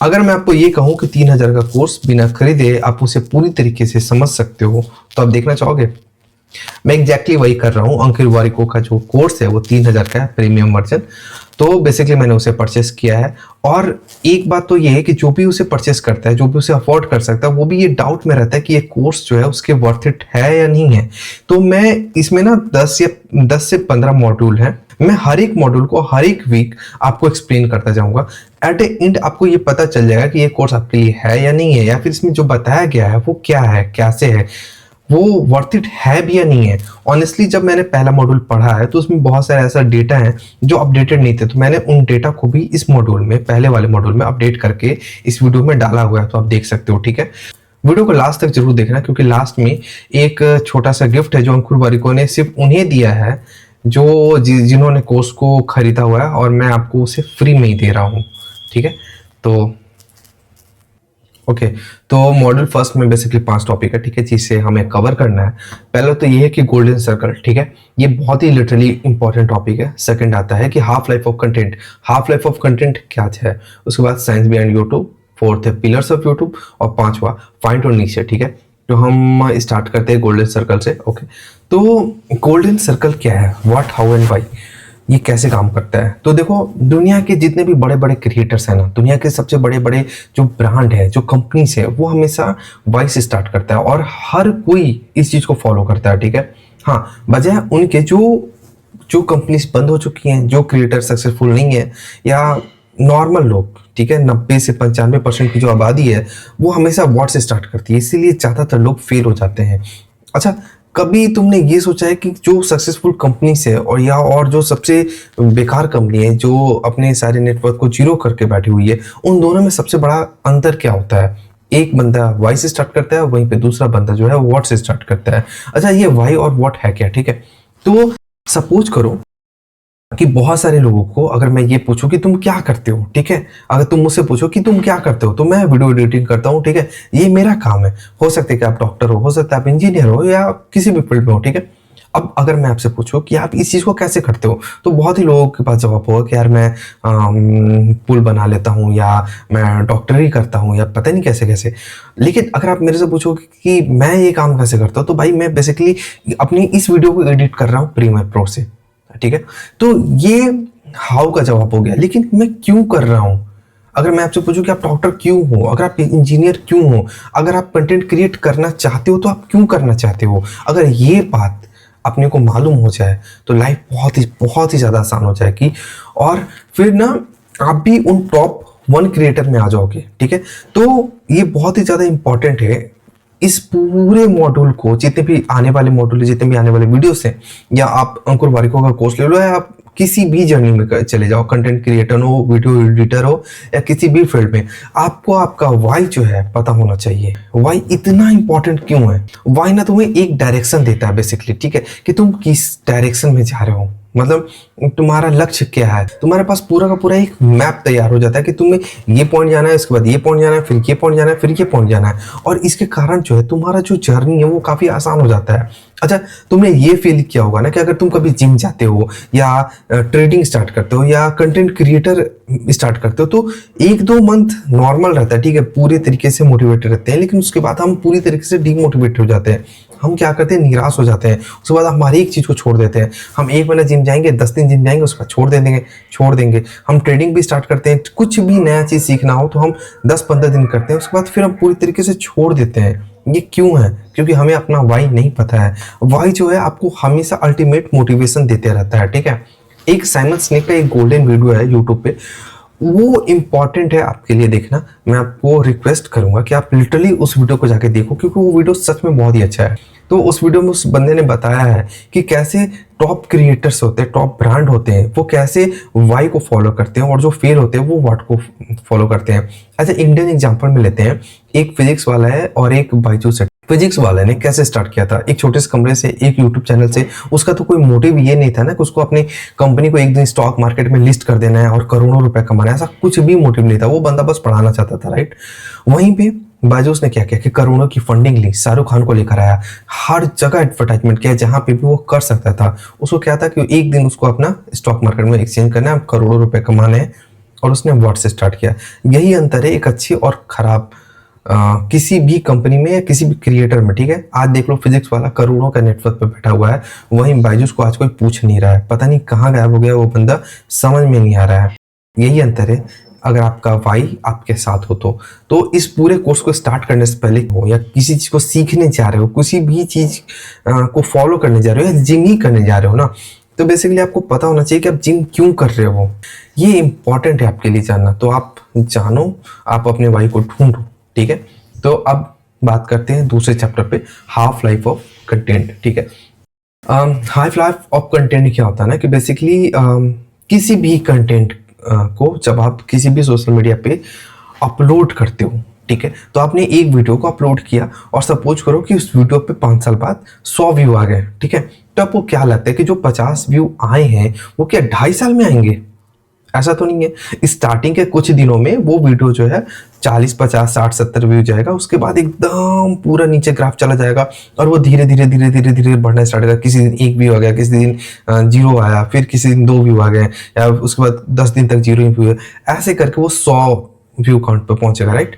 अगर मैं आपको ये कहूँ कि 3,000 का कोर्स बिना खरीदे आप उसे पूरी तरीके से समझ सकते हो, तो आप देखना चाहोगे? मैं एग्जैक्टली वही कर रहा हूँ। अंकित वारिको का जो कोर्स है वो 3,000 का है, प्रीमियम वर्जन। तो बेसिकली मैंने उसे परचेस किया है। और एक बात तो ये है कि जो भी उसे परचेस करता है, जो भी उसे अफोर्ड कर सकता है, वो भी ये डाउट में रहता है कि ये कोर्स जो है उसके वर्थ इट है या नहीं है। तो मैं इसमें ना 10 से 15 मॉड्यूल हैं। मैं हर एक मॉड्यूल को हर एक वीक आपको एक्सप्लेन करता जाऊंगा। एट ए एंड आपको ये पता चल जाएगा कि ये कोर्स आपके लिए है या नहीं है, या फिर इसमें जो बताया गया है वो क्या है, कैसे है, वो वर्थ इट है भी या नहीं है। ऑनेस्टली जब मैंने पहला मॉड्यूल पढ़ा है तो उसमें बहुत सारे ऐसा डेटा है जो अपडेटेड नहीं थे, तो मैंने उन डेटा को भी इस मॉड्यूल में, पहले वाले मॉड्यूल में अपडेट करके इस वीडियो में डाला हुआ है, तो आप देख सकते हो। ठीक है, वीडियो को लास्ट तक जरूर देखना, क्योंकि लास्ट में एक छोटा सा गिफ्ट है जो अंकुर वारिको ने सिर्फ उन्हें दिया है जो जिन्होंने कोर्स को खरीदा हुआ है, और मैं आपको उसे फ्री में ही दे रहा हूँ। ठीक है, तो ओके तो मॉड्यूल फर्स्ट में बेसिकली 5 टॉपिक है, ठीक है, जिसे हमें कवर करना है। पहले तो ये है कि गोल्डन सर्कल, ठीक है, ये बहुत ही लिटरली इंपॉर्टेंट टॉपिक है। सेकंड आता है कि half life of content, half life of content क्या है। उसके बाद साइंस बिहाइंड यूट्यूब, फोर्थ है पिलर्स ऑफ यूट्यूब, और पांचवा फाइंड और नीचे। ठीक है, तो हम स्टार्ट करते हैं गोल्डन सर्कल से। ओके, तो गोल्डन सर्कल क्या है, व्हाट, हाउ एंड व्हाई, ये कैसे काम करता है। तो देखो, दुनिया के जितने भी बड़े बड़े क्रिएटर्स हैं ना, दुनिया के सबसे बड़े बड़े जो ब्रांड है, जो कंपनीज है, वो हमेशा वाई से स्टार्ट करता है, और हर कोई इस चीज को फॉलो करता है। ठीक है, हाँ, बजाय उनके जो जो कंपनीज बंद हो चुकी हैं, जो क्रिएटर सक्सेसफुल नहीं है, या नॉर्मल लोग, ठीक है, 90 से 95% की जो आबादी है वो हमेशा व्हाट से स्टार्ट करती है, इसीलिए ज्यादातर लोग फेल हो जाते हैं। अच्छा, कभी तुमने ये सोचा है कि जो सक्सेसफुल कंपनीज है और जो सबसे बेकार कंपनी है, जो अपने सारे नेटवर्क को जीरो करके बैठी हुई है, उन दोनों में सबसे बड़ा अंतर क्या होता है? एक बंदा वाई से स्टार्ट करता है, वहीं पे दूसरा बंदा जो है व्हाट से स्टार्ट करता है। अच्छा, ये वाई और व्हाट है क्या? ठीक है, तो सपोज करो कि बहुत सारे लोगों को अगर मैं ये पूछूं कि तुम क्या करते हो, ठीक है, अगर तुम मुझसे पूछो कि तुम क्या करते हो, तो मैं वीडियो एडिटिंग करता हूँ, ठीक है, ये मेरा काम है। हो सकता है कि आप डॉक्टर हो सकता है आप इंजीनियर हो, या किसी भी फील्ड में हो। ठीक है, अब अगर मैं आपसे पूछूं कि आप इस चीज को कैसे करते हो, तो बहुत ही लोगों के पास जवाब होगा कि यार मैं पुल बना लेता हूँ, या मैं डॉक्टरी करता हूँ, या पता नहीं कैसे कैसे। लेकिन अगर आप मेरे से पूछो कि मैं ये काम कैसे करता हूँ, तो भाई मैं बेसिकली अपनी इस वीडियो को एडिट कर रहा हूँ प्रीमियर प्रो से। ठीक है, तो ये हाउ का जवाब हो गया। लेकिन मैं क्यों कर रहा हूं? अगर मैं आपसे पूछूं कि आप डॉक्टर क्यों हो, अगर आप इंजीनियर क्यों हो, अगर आप कंटेंट क्रिएट करना चाहते हो, तो आप क्यों करना चाहते हो, अगर ये बात अपने को मालूम हो जाए तो लाइफ बहुत ही ज्यादा आसान हो जाएगी, और फिर ना आप भी उन टॉप 1 क्रिएटर में आ जाओगे। ठीक है, तो ये बहुत ही ज्यादा इंपॉर्टेंट है। इस पूरे मॉड्यूल को, जितने भी आने वाले मॉड्यूल, जितने भी आने वाले वीडियोस हैं, या आप अंकुर वारिको का कोर्स ले लो, या आप किसी भी जर्नी में चले जाओ, कंटेंट क्रिएटर हो, वीडियो एडिटर हो, या किसी भी फील्ड में, आपको आपका वाई जो है पता होना चाहिए। वाई इतना इंपॉर्टेंट क्यों है? वाई ना तुम्हें एक डायरेक्शन देता है बेसिकली, ठीक है, कि तुम किस डायरेक्शन में जा रहे हो, मतलब तुम्हारा लक्ष्य क्या है। तुम्हारे पास पूरा का पूरा एक मैप तैयार हो जाता है कि तुम्हें ये पॉइंट जाना है, इसके बाद ये पॉइंट जाना है, फिर ये पॉइंट जाना है, फिर ये पॉइंट जाना है, और इसके कारण जो है तुम्हारा जो जर्नी है वो काफी आसान हो जाता है। अच्छा, तुमने ये फील किया होगा ना कि अगर तुम कभी जिम जाते हो, या ट्रेडिंग स्टार्ट करते हो, या कंटेंट क्रिएटर स्टार्ट करते हो, तो 1-2 मंथ नॉर्मल रहता है, ठीक है, पूरे तरीके से मोटिवेटेड रहते हैं, लेकिन उसके बाद हम पूरी तरीके से डीमोटिवेट हो जाते हैं। हम क्या करते हैं, निराश हो जाते हैं, उसके बाद हम हर एक चीज को छोड़ देते हैं। हम 1 महीना जिम जाएंगे, 10 दिन जिम जाएंगे, उसके बाद छोड़ देंगे। हम ट्रेडिंग भी स्टार्ट करते हैं, कुछ भी नया चीज सीखना हो तो हम 10-15 दिन करते हैं, उसके बाद फिर हम पूरी तरीके से छोड़ देते हैं। ये क्यों है? क्योंकि हमें अपना वाई नहीं पता है। वाई जो है आपको हमेशा अल्टीमेट मोटिवेशन देते रहता है। ठीक है, एक साइमन सिनेक का एक गोल्डन वीडियो है यूट्यूब पे, वो इंपॉर्टेंट है आपके लिए देखना। मैं आपको रिक्वेस्ट करूंगा कि आप लिटरली उस वीडियो को जाके देखो, क्योंकि वो वीडियो सच में बहुत ही अच्छा है। तो उस वीडियो में उस बंदे ने बताया है कि कैसे टॉप क्रिएटर्स होते हैं, टॉप ब्रांड होते हैं, वो कैसे वाई को फॉलो करते हैं, और जो फेल होते हैं वो व्हाट को फॉलो करते हैं। अच्छा, इंडियन एग्जांपल में लेते हैं, एक फिजिक्स वाला है और एक बायजूस है। फिजिक्स वाले ने कैसे स्टार्ट किया था, एक छोटे से कमरे से, एक यूट्यूब चैनल से। उसका तो कोई मोटिव ये नहीं था ना कि उसको अपनी कंपनी को एक दिन स्टॉक मार्केट में लिस्ट कर देना है और करोड़ों रुपए कमाना है, ऐसा कुछ भी मोटिव नहीं था। वो बंदा बस पढ़ाना चाहता था, राइट। वहीं पे बायजूस ने क्या किया कि करोड़ों की फंडिंग ली, शाहरुख खान को लेकर आया, हर जगह एडवर्टाइजमेंट किया जहां पे भी वो कर सकता था। उसको क्या था कि एक दिन उसको अपना स्टॉक मार्केट में एक्सचेंज करना है, करोड़ों रुपए कमाने हैं, और उसने वर्ड से स्टार्ट किया। यही अंतर है एक अच्छी और खराब किसी भी कंपनी में या किसी भी क्रिएटर में, ठीक है। आज देख लो फिजिक्स वाला करोड़ों का नेटवर्क पे बैठा हुआ है, वहीं बायजूस को आज कोई पूछ नहीं रहा है, पता नहीं कहाँ गायब हो गया वो बंदा, समझ में नहीं आ रहा है। यही अंतर है अगर आपका वाई आपके साथ हो तो इस पूरे कोर्स को स्टार्ट करने से पहले हो या किसी चीज को सीखने जा रहे हो, किसी भी चीज को फॉलो करने जा रहे हो या जिम ही करने जा रहे हो ना, तो बेसिकली आपको पता होना चाहिए कि आप जिम क्यों कर रहे हो। ये इंपॉर्टेंट है आपके लिए जानना। तो आप जानो, आप अपने वाई को ढूंढो, ठीक है। तो अब बात करते हैं दूसरे चैप्टर पे, हाफ लाइफ ऑफ कंटेंट, ठीक है। हाफ लाइफ ऑफ कंटेंट क्या होता है ना कि बेसिकली किसी भी कंटेंट को जब आप किसी भी सोशल मीडिया पे अपलोड करते हो, ठीक है, तो आपने एक वीडियो को अपलोड किया और सपोज करो कि उस वीडियो पे 5 साल बाद 100 व्यू आ गए, ठीक है, तो आपको क्या लगता है कि जो 50 व्यू आए हैं वो क्या 2.5 साल में आएंगे? ऐसा तो नहीं है। स्टार्टिंग के कुछ दिनों में वो वीडियो जो है 40, 50, 60, 70 व्यू जाएगा, उसके बाद एकदम पूरा नीचे ग्राफ चला जाएगा और वो धीरे धीरे धीरे धीरे धीरे बढ़ना स्टार्ट करेगा। किसी दिन 1 व्यू आ गया, किसी दिन 0 आया, फिर किसी दिन 2 व्यू आ गए, या उसके बाद 10 दिन तक 0 व्यू, ऐसे करके वो 100 व्यू काउंट पे पहुंचेगा, राइट,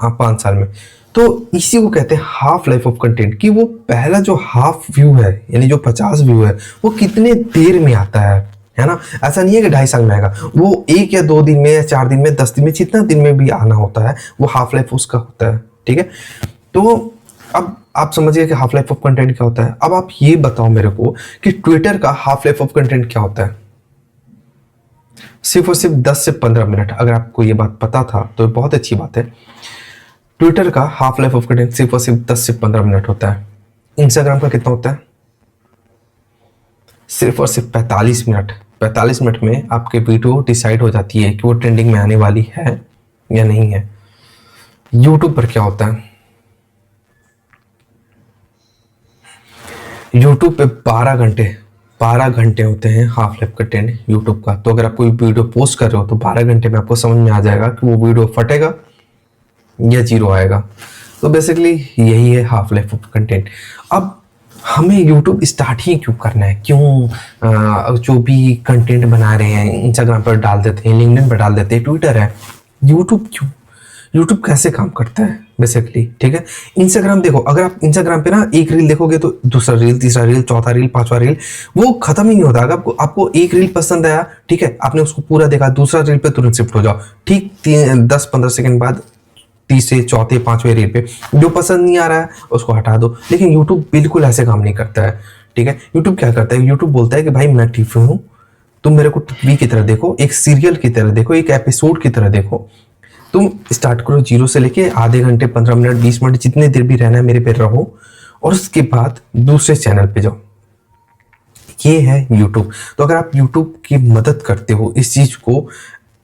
5 साल में। तो इसी को कहते हैं हाफ लाइफ ऑफ कंटेंट, कि वो पहला जो हाफ व्यू है यानी जो 50 व्यू है वो कितने देर में आता है ना। ऐसा नहीं है कि 2.5 साल में आएगा, वो 1 या 2 दिन में या 4 दिन में, 10 दिन में, जितना दिन में भी आना होता है वो हाफ लाइफ उसका होता है, ठीक है। तो अब आप समझिए कि हाफ लाइफ ऑफ कंटेंट क्या होता है। अब आप ये बताओ मेरे को कि ट्विटर का हाफ लाइफ ऑफ कंटेंट क्या होता है। सिर्फ और सिर्फ 10 से 15 मिनट। अगर आपको ये बात पता था तो बहुत अच्छी बात है। ट्विटर का हाफ लाइफ ऑफ कंटेंट सिर्फ और सिर्फ 10 से 15 मिनट होता है। इंस्टाग्राम का कितना होता है? सिर्फ और सिर्फ 45 मिनट। 45 मिनट में आपके वीडियो डिसाइड हो जाती है कि वो ट्रेंडिंग में आने वाली है या नहीं है। यूट्यूब पर क्या होता है? यूट्यूब पे 12 घंटे होते हैं हाफ लाइफ कंटेंट यूट्यूब का। तो अगर आप कोई वीडियो पोस्ट कर रहे हो तो 12 घंटे में आपको समझ में आ जाएगा कि वो वीडियो फटेगा या 0 आएगा। तो बेसिकली यही है हाफ लाइफ ऑफ कंटेंट। अब हमें यूट्यूब स्टार्ट ही क्यों करना है? क्यों जो भी कंटेंट बना रहे हैं इंस्टाग्राम पर डाल देते हैं, लिंक्डइन पर डाल देते हैं, ट्विटर है, यूट्यूब क्यों? यूट्यूब कैसे काम करता है बेसिकली, ठीक है। इंस्टाग्राम देखो, अगर आप इंस्टाग्राम पे ना एक रील देखोगे तो दूसरा रील, तीसरा रील, चौथा रील, 5वां रील, वो खत्म ही नहीं होता। अगर आपको एक रील पसंद आया, ठीक है, आपने उसको पूरा देखा, दूसरा रील पे तुरंत शिफ्ट हो जाओ, ठीक 10-15 सेकंड बाद तीसरे, चौथे, 5वें रील पे जो पसंद नहीं आ रहा है उसको हटा दो। लेकिन यूट्यूब बिल्कुल ऐसे काम नहीं करता है, ठीक है। यूट्यूब क्या करता है? यूट्यूब बोलता है कि भाई मैं टीवी हूँ, तुम मेरे को टीवी की तरह देखो, एक सीरियल की तरह देखो, एक एपिसोड की तरह देखो। तुम स्टार्ट करो 0 से लेके आधे घंटे, 15 मिनट, 20 मिनट, जितने देर भी रहना है मेरे पे रहो, और उसके बाद दूसरे चैनल पे जाओ। ये है यूट्यूब। तो अगर आप यूट्यूब की मदद करते हो इस चीज को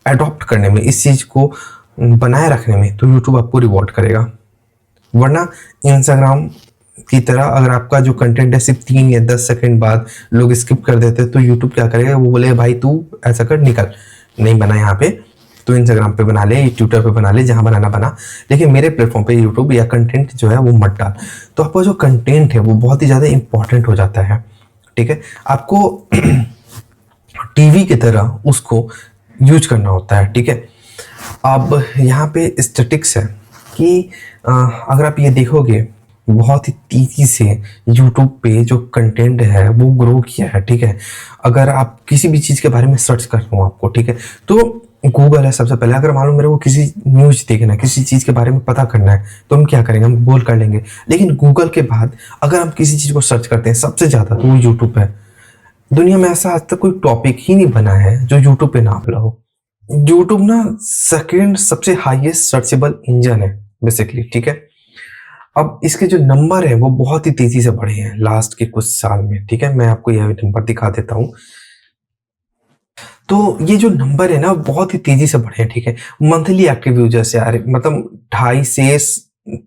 अडॉप्ट करने में, इस चीज को बनाए रखने में, तो यूट्यूब आपको रिवॉर्ड करेगा। वरना इंस्टाग्राम की तरह अगर आपका जो कंटेंट है सिर्फ 3 या 10 सेकंड बाद लोग स्किप कर देते हैं, तो यूट्यूब क्या करेगा? वो बोलेगा भाई तू ऐसा कर, निकल, नहीं बना यहाँ पे, तो इंस्टाग्राम पे बना ले, ट्विटर पे बना ले, जहां बनाना बना, लेकिन मेरे प्लेटफॉर्म पे यूट्यूब या कंटेंट जो है वो मत डाल। तो आपका जो कंटेंट है वो बहुत ही ज़्यादा इंपॉर्टेंट हो जाता है, ठीक है। आपको टीवी की तरह उसको यूज करना होता है, ठीक है। अब यहाँ पे स्टैटिक्स है कि अगर आप ये देखोगे बहुत ही तेजी से यूट्यूब पे जो कंटेंट है वो ग्रो किया है, ठीक है। अगर आप किसी भी चीज़ के बारे में सर्च कर रहे हो आपको, ठीक है, तो गूगल है सबसे पहले। अगर मालूम मेरे को किसी न्यूज देखना है, किसी चीज़ के बारे में पता करना है, तो हम क्या करेंगे? हम गूगल कर लेंगे। लेकिन गूगल के बाद अगर हम किसी चीज़ को सर्च करते हैं सबसे ज़्यादा, तो वो यूट्यूब है। दुनिया में ऐसा आज तक कोई टॉपिक ही नहीं बना है जो यूट्यूब पे ना मिला हो। यूट्यूब ना सेकंड सबसे हाईएस्ट सर्चेबल इंजन है बेसिकली, ठीक है। अब इसके जो नंबर है वो बहुत ही तेजी से बढ़े हैं लास्ट के कुछ साल में, ठीक है। मैं आपको यह नंबर दिखा देता हूँ। तो ये जो नंबर है ना बहुत ही तेजी से बढ़े हैं, ठीक है। मंथली एक्टिव यूजर्स यार मतलब 2.5 से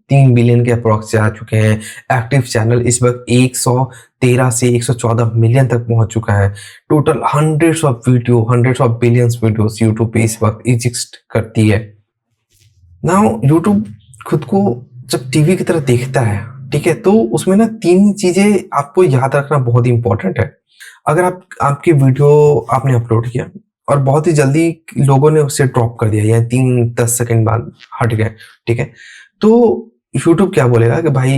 3 बिलियन के अप्रोक्स जा चुके हैं। एक्टिव चैनल इस वक्त 113 से 114 मिलियन तक पहुंच चुका है। Total hundreds of billions videos YouTube पे इस वक्त एग्जिस्ट करती है। नाउ यूट्यूब खुद को जब टीवी की तरह देखता है, ठीक है, तो उसमें ना 3 चीजें आपको याद रखना बहुत ही इंपॉर्टेंट है। अगर आपकी वीडियो आपने अपलोड किया, और बहुत ही जल्दी लोगों ने उसे ड्रॉप कर दिया, या 3-10 सेकंड बाद हट गए, ठीक है। तो यूट्यूब क्या बोलेगा कि भाई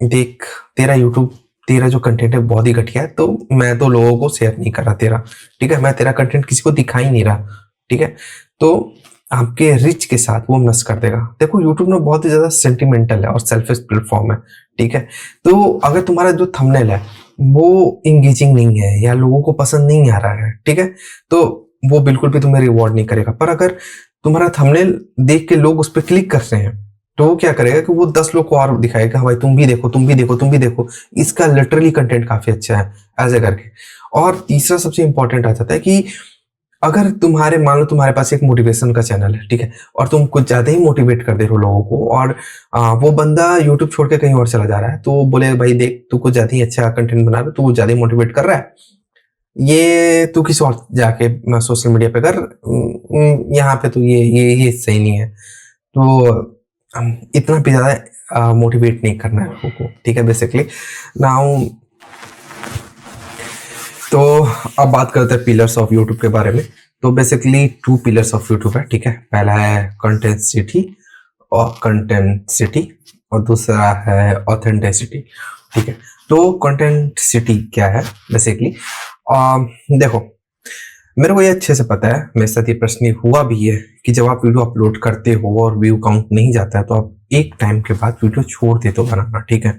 देख, तेरा जो कंटेंट है बहुत ही घटिया है, तो मैं तो लोगों को शेयर नहीं कर रहा तेरा, ठीक है, मैं तेरा कंटेंट किसी को दिखा ही नहीं रहा, ठीक है। तो आपके रिच के साथ वो मिस कर देगा। देखो यूट्यूब में बहुत ही ज्यादा सेंटिमेंटल है और सेल्फिश प्लेटफॉर्म है, ठीक है। तो अगर तुम्हारा जो थंबनेल है वो इंगेजिंग नहीं है या लोगों को पसंद नहीं आ रहा है, ठीक है, तो वो बिल्कुल भी तुम्हें रिवॉर्ड नहीं करेगा। पर अगर तुम्हारा थंबनेल देख के लोग उस पर क्लिक कर रहे हैं, तो वो क्या करेगा कि वो 10 लोग को और दिखाएगा, भाई तुम भी देखो, तुम भी देखो, तुम भी देखो, इसका लिटरली कंटेंट काफी अच्छा है, ऐसे करके। और तीसरा सबसे इंपॉर्टेंट आ जाता है कि अगर मान लो तुम्हारे पास एक मोटिवेशन का चैनल है, ठीक है, और तुम कुछ ज्यादा ही मोटिवेट कर दे रहे हो लोगों को, और वो बंदा यूट्यूब छोड़ के कहीं और चला जा रहा है, तो वो बोले भाई देख, तू कुछ ज्यादा ही अच्छा कंटेंट बना रहा है, तू कुछ ज्यादा ही मोटिवेट कर रहा है, ये तू किसी और जाके सोशल मीडिया पे कर, यहाँ पे तो ये सही नहीं है। तो इतना भी ज्यादा मोटिवेट नहीं करना है लोगों को, ठीक है, बेसिकली। नाउ तो अब बात करते हैं पिलर्स ऑफ यूट्यूब के बारे में। तो बेसिकली 2 पिलर्स ऑफ यूट्यूब है, ठीक है। पहला है कंटेंसिटी और दूसरा है ऑथेंटिसिटी, ठीक है। तो कंटेंसिटी क्या है बेसिकली? देखो, मेरे को ये अच्छे से पता है, मेरे साथ ये प्रश्न हुआ भी है कि जब आप वीडियो अपलोड करते हो और व्यू काउंट नहीं जाता है, तो आप एक टाइम के बाद वीडियो छोड़ देते हो बनाना, ठीक है।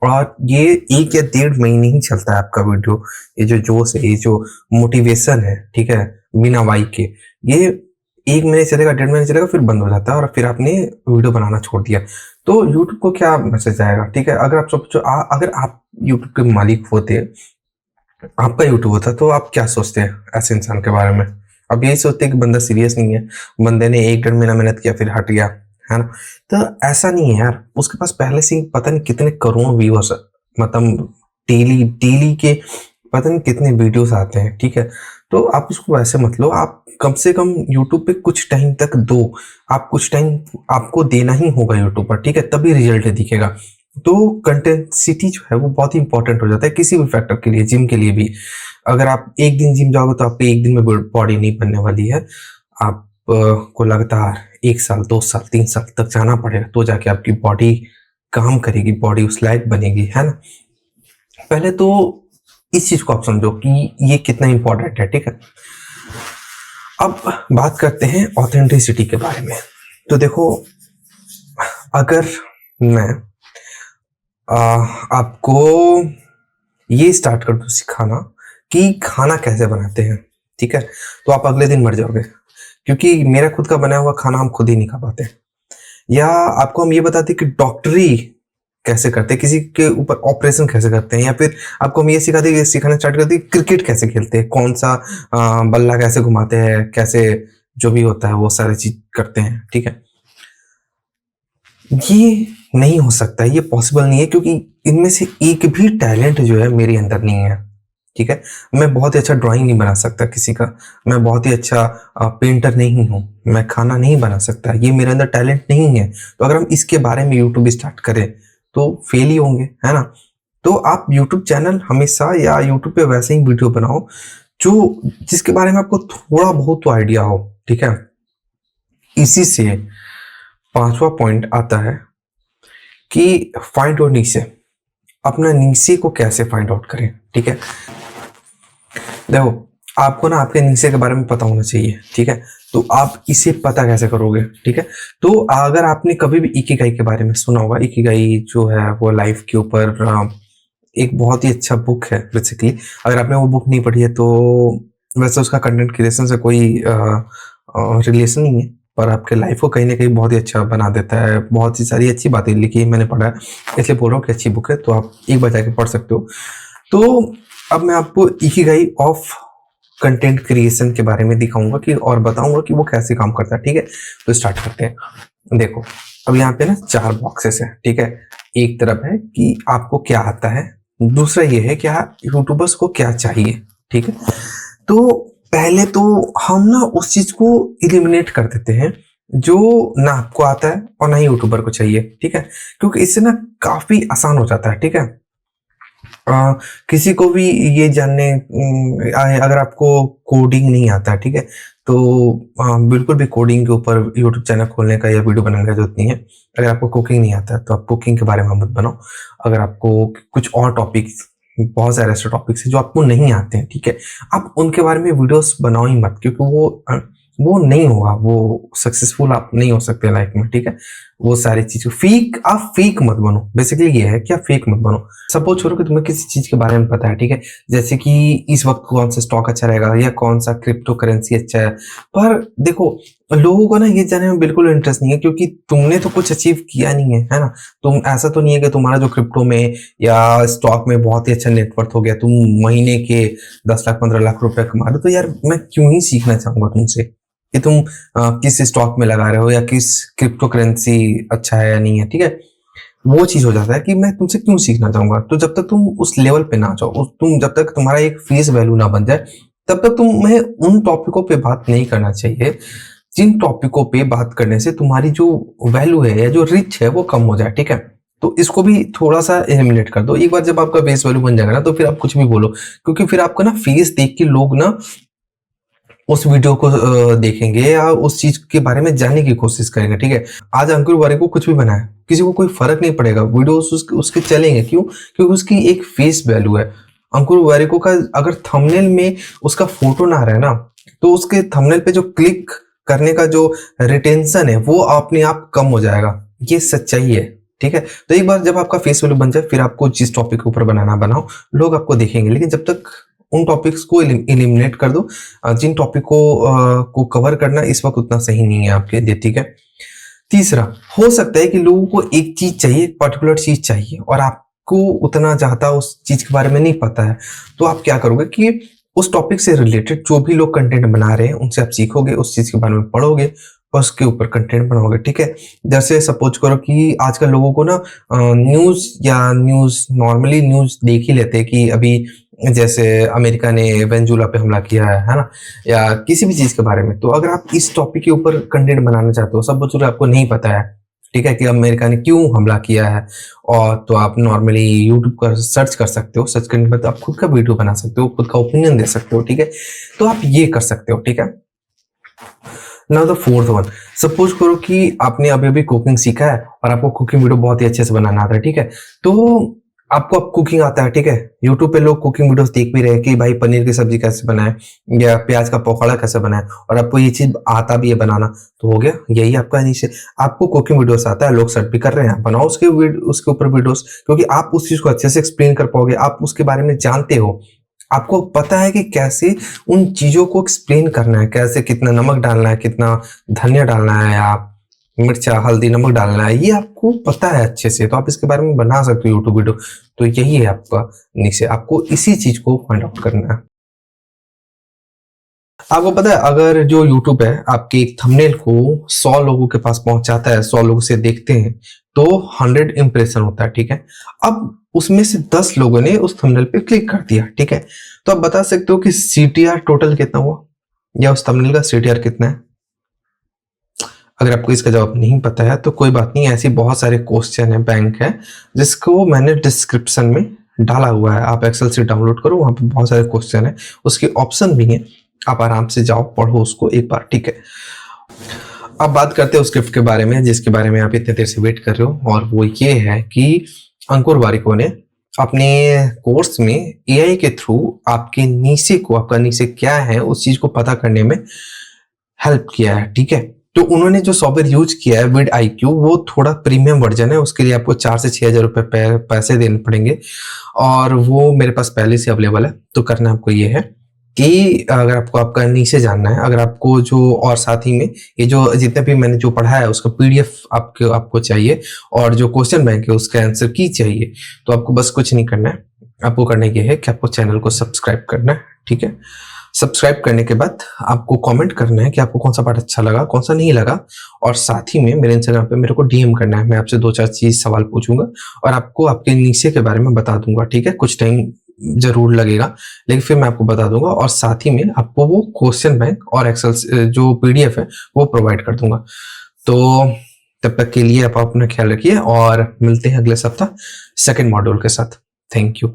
और ये 1 या 1.5 महीने ही चलता है आपका वीडियो, ये जो जोश है, ये जो मोटिवेशन है, ठीक है, बिना वाई के, ये 1 महीने चलेगा, 1.5 महीने चलेगा, फिर बंद हो जाता है और फिर आपने वीडियो बनाना छोड़ दिया। तो यूट्यूब को क्या मैसेज आएगा, ठीक है। अगर आप सोचो, अगर आप यूट्यूब के मालिक होते, आपका यूट्यूब होता, तो आप क्या सोचते हैं ऐसे इंसान के बारे में? अब यही सोचते हैं कि बंदा सीरियस नहीं है, बंदे ने 1-1.5 महीना मेहनत किया फिर हट गया, है ना। तो ऐसा नहीं है यार, उसके पास पहले से ही पता नहीं कितने करोड़ व्यूअर्स, मतलब डेली के पता नहीं कितने वीडियोस आते हैं, ठीक है। तो आप उसको वैसे मत लो, आप कम से कम यूट्यूब पे कुछ टाइम तक दो, आप कुछ टाइम आपको देना ही होगा यूट्यूब पर, ठीक है, तभी रिजल्ट दिखेगा। तो कंटेंसिटी जो है वो बहुत ही इंपॉर्टेंट हो जाता है किसी भी फैक्टर के लिए, जिम के लिए भी। अगर आप एक दिन जिम जाओगे तो आपको एक दिन में बॉडी नहीं बनने वाली है, आप को लगातार 1 साल 2 साल 3 साल तक जाना पड़ेगा, तो जाके आपकी बॉडी काम करेगी, बॉडी उस लायक बनेगी, है ना। पहले तो इस चीज को आप समझो कि ये कितना इंपॉर्टेंट है, ठीक है। अब बात करते हैं ऑथेंटिसिटी के बारे में। तो देखो, अगर मैं आपको ये स्टार्ट कर दूं सिखाना कि खाना कैसे बनाते हैं, ठीक है, तो आप अगले दिन मर जाओगे, क्योंकि मेरा खुद का बना हुआ खाना हम खुद ही नहीं खा पाते। या आपको हम ये बताते कि डॉक्टरी कैसे करते हैं, किसी के ऊपर ऑपरेशन कैसे करते हैं, या फिर आपको हम ये सिखाना स्टार्ट करते हैं क्रिकेट कैसे खेलते हैं, कौन सा बल्ला कैसे घुमाते हैं, कैसे जो भी होता है वो सारी चीज करते हैं, ठीक है। ये नहीं हो सकता, ये पॉसिबल नहीं है, क्योंकि इनमें से एक भी टैलेंट जो है मेरे अंदर नहीं है, ठीक है। मैं बहुत ही अच्छा ड्राइंग नहीं बना सकता किसी का, मैं बहुत ही अच्छा पेंटर नहीं हूँ, मैं खाना नहीं बना सकता, ये मेरे अंदर टैलेंट नहीं है। तो अगर हम इसके बारे में यूट्यूब स्टार्ट करें तो फेल ही होंगे, है ना। तो आप यूट्यूब चैनल हमेशा या यूट्यूब पे वैसे ही वीडियो बनाओ जो जिसके बारे में आपको थोड़ा बहुत तो आइडिया हो, ठीक है। इसी से 5वां पॉइंट आता है कि फाइंड आउट नीचे, अपना नीचे को कैसे फाइंड आउट करें, ठीक है। देखो, आपको ना आपके नीचे के बारे में पता होना चाहिए, ठीक है। तो आप इसे पता कैसे करोगे, ठीक है। तो अगर आपने कभी भी इकिगाई के बारे में सुना होगा, इकिगाई जो है वो लाइफ के ऊपर एक बहुत ही अच्छा बुक है बेसिकली। अगर आपने वो बुक नहीं पढ़ी है तो वैसे उसका कंटेंट क्रिएशन से कोई रिलेशन नहीं है, पर आपके लाइफ को कहीं ना कहीं बहुत ही अच्छा बना देता है, बहुत ही सारी अच्छी बातें लिखी है, मैंने पढ़ा है, इसलिए बोल रहा हूँ कि अच्छी बुक है, तो आप एक बार जाके पढ़ सकते हो। तो अब मैं आपको इकिगाई ऑफ कंटेंट क्रिएशन के बारे में दिखाऊंगा कि और बताऊंगा कि वो कैसे काम करता है, ठीक है। तो स्टार्ट करते हैं। देखो, अब यहाँ पे ना 4 बॉक्सेस है, ठीक है। एक तरफ है कि आपको क्या आता है, दूसरा ये है कि यूट्यूबर्स को क्या चाहिए, ठीक है। तो पहले तो हम ना उस चीज को इलिमिनेट कर देते हैं जो ना आपको आता है और ना ही यूट्यूबर को चाहिए, ठीक है, क्योंकि इससे ना काफी आसान हो जाता है, ठीक है। किसी को भी ये जानने अगर आपको कोडिंग नहीं आता है, ठीक है, तो बिल्कुल भी कोडिंग के ऊपर यूट्यूब चैनल खोलने का या वीडियो बनाने का जरूरत नहीं है। अगर आपको कुकिंग नहीं आता है तो आप कुकिंग के बारे में मत बनाओ। अगर आपको कुछ और टॉपिक्स, बहुत सारे ऐसे टॉपिक्स हैं जो आपको नहीं आते हैं, ठीक है, आप उनके बारे में वीडियोस बनाओ ही मत, क्योंकि वो नहीं होगा, वो सक्सेसफुल आप नहीं हो सकते लाइफ में, ठीक है। वो सारी चीजें आप फेक मत बनो। बेसिकली ये है कि आप फेक मत बनो। सपोज करो कि तुम्हें किसी चीज के बारे में पता है, ठीक है, जैसे कि इस वक्त कौन सा स्टॉक अच्छा रहेगा या कौन सा क्रिप्टो करेंसी अच्छा है, पर देखो लोगों को ना ये जानने में बिल्कुल इंटरेस्ट नहीं है, क्योंकि तुमने तो कुछ अचीव किया नहीं है ना। तुम ऐसा तो नहीं है कि तुम्हारा जो क्रिप्टो में या स्टॉक में बहुत ही अच्छा नेटवर्थ हो गया, तुम महीने के 10 लाख 15 लाख रुपए कमा रहे हो, तो यार मैं क्यों ही सीखना चाहूंगा तुमसे कि तुम किस स्टॉक में लगा रहे हो या किस क्रिप्टो करेंसी अच्छा है या नहीं है, ठीक है। वो चीज हो जाता है कि मैं तुमसे क्यों सीखना चाहूंगा। तो जब तक तुम उस लेवल पे ना जाओ, तुम जब तक तुम्हारा एक फेस वैल्यू ना बन जाए, तब तक तुम्हें उन टॉपिकों पे बात नहीं करना चाहिए जिन टॉपिकों पे बात करने से तुम्हारी जो वैल्यू है या जो रिच है वो कम हो जाए, ठीक है। तो इसको भी थोड़ा सा एलिमिनेट कर दो। एक बार जब आपका फेस वैल्यू बन जाएगा ना, तो फिर आप कुछ भी बोलो, क्योंकि फिर आपका ना फेस देख के लोग ना उस वीडियो को देखेंगे या उस चीज के बारे में जानने की कोशिश करेंगे, ठीक है। आज अंकुर वारे को कुछ भी बनाए, किसी को कोई फर्क नहीं पड़ेगा, वीडियोस उसके चलेंगे, क्यों? क्योंकि उसकी एक फेस वैल्यू है। अंकुर वारिको का अगर थंबनेल में उसका फोटो ना रहे ना, तो उसके थंबनेल पे जो क्लिक करने का जो रिटेंशन है वो अपने आप कम हो जाएगा। ये सच्चाई है, ठीक है। तो एक बार जब आपका फेस वैल्यू बन जाए, फिर आपको जिस टॉपिक के ऊपर बनाना बनाओ, लोग आपको देखेंगे। लेकिन जब तक उन टॉपिक्स को एलिमिनेट कर दो जिन टॉपिक को कवर करना इस वक्त उतना सही नहीं है आपके लिए, ठीक है। तीसरा, हो सकता है कि लोगों को एक चीज चाहिए, एक पर्टिकुलर चीज चाहिए, और आपको उतना ज्यादा उस चीज के बारे में नहीं पता है। तो आप क्या करोगे कि उस टॉपिक से रिलेटेड जो भी लोग कंटेंट बना रहे हैं उनसे आप सीखोगे, उस चीज के बारे में पढ़ोगे और उसके ऊपर कंटेंट बनाओगे, ठीक है। जैसे सपोज करो कि आजकल लोगों को ना न्यूज नॉर्मली न्यूज देख ही लेते हैं कि अभी जैसे अमेरिका ने वेनेजुला पे हमला किया है ना, या किसी भी चीज के बारे में। तो अगर आप इस टॉपिक के ऊपर कंटेंट बनाना चाहते हो, सपोज करो आपको नहीं पता है, ठीक है, कि अमेरिका ने क्यों हमला किया है, और तो आप नॉर्मली यूट्यूब पर सर्च कर सकते हो। सर्च करने के बाद आप खुद का वीडियो बना सकते हो, खुद का ओपिनियन दे सकते हो, ठीक है। तो आप ये कर सकते हो, ठीक है। Now the fourth one, suppose करो कि आपने अभी अभी कुकिंग सीखा है और आपको कुकिंग वीडियो बहुत ही अच्छे से बनाना आता है, ठीक है। तो आपको अब कुकिंग आता है, ठीक है। यूट्यूब पे लोग कुकिंग वीडियोस देख भी रहे हैं कि भाई पनीर की सब्जी कैसे बनाए या प्याज का पकौड़ा कैसे बनाए, और आपको ये चीज आता भी है बनाना, तो हो गया, यही आपका नीचे। आपको कुकिंग वीडियोस आता है, लोग सर्च भी कर रहे हैं, बनाओ उसके ऊपर वीडियोस, क्योंकि आप उस चीज को अच्छे से एक्सप्लेन कर पाओगे, आप उसके बारे में जानते हो, आपको पता है कि कैसे उन चीजों को एक्सप्लेन करना है, कैसे कितना नमक डालना है, कितना धनिया डालना है, या मिर्चा हल्दी नमक डालना है, ये आपको पता है अच्छे से, तो आप इसके बारे में बना सकते हो यूट्यूब वीडियो। तो यही है आपका नीचे, आपको इसी चीज को फाइंड आउट करना है। आपको पता है अगर जो यूट्यूब है आपके एक थंबनेल को 100 लोगों के पास पहुंचाता है, 100 लोग से देखते हैं, तो 100 इंप्रेशन होता है, ठीक है। अब उसमें से 10 लोगों ने उस थंबनेल पे क्लिक कर दिया, ठीक है। तो आप बता सकते हो कि CTR टोटल कितना हुआ, या उस थंबनेल का CTR कितना है। अगर आपको इसका जवाब नहीं पता है तो कोई बात नहीं, ऐसी बहुत सारे क्वेश्चन है, बैंक है, जिसको मैंने डिस्क्रिप्शन में डाला हुआ है। आप एक्सेल से डाउनलोड करो, वहां पे बहुत सारे क्वेश्चन है, उसके ऑप्शन भी हैं, आप आराम से जाओ पढ़ो उसको एक बार, ठीक है। अब बात करते हैं उस स्क्रिप्ट के बारे में जिसके बारे में आप इतने देर से वेट कर रहे हो, और वो ये है कि अंकुर वारिको ने अपने कोर्स में AI के थ्रू आपके नीचे को, आपका नीचे क्या है उस चीज को पता करने में हेल्प किया है, ठीक है। तो उन्होंने जो सॉफ्टवेयर यूज किया है vidIQ, वो थोड़ा प्रीमियम वर्जन है, उसके लिए आपको 4 से 6 हजार रुपए पैसे देने पड़ेंगे, और वो मेरे पास पहले से अवेलेबल है। तो करना आपको ये है कि अगर आपको आपका नीचे जानना है, अगर आपको जो, और साथ ही में ये जो जितने भी मैंने जो पढ़ा है उसका PDF आपको चाहिए, और जो क्वेश्चन बैंक है उसका आंसर की चाहिए, तो आपको बस कुछ नहीं करना है, आपको करना ये है कि आपको चैनल को सब्सक्राइब करना है, ठीक है। सब्सक्राइब करने के बाद आपको कमेंट करना है कि आपको कौन सा पार्ट अच्छा लगा, कौन सा नहीं लगा, और साथ ही में मेरे इंस्टाग्राम पे मेरे को DM करना है। मैं आपसे 2-4 चीज सवाल पूछूंगा और आपको आपके नीचे के बारे में बता दूंगा, ठीक है। कुछ टाइम जरूर लगेगा, लेकिन फिर मैं आपको बता दूंगा, और साथ ही में आपको वो क्वेश्चन बैंक और एक्सेल जो PDF है वो प्रोवाइड कर दूंगा। तो तब तक के लिए आप अपना ख्याल रखिए, और मिलते हैं अगले सप्ताह सेकेंड मॉड्यूल के साथ। Thank you.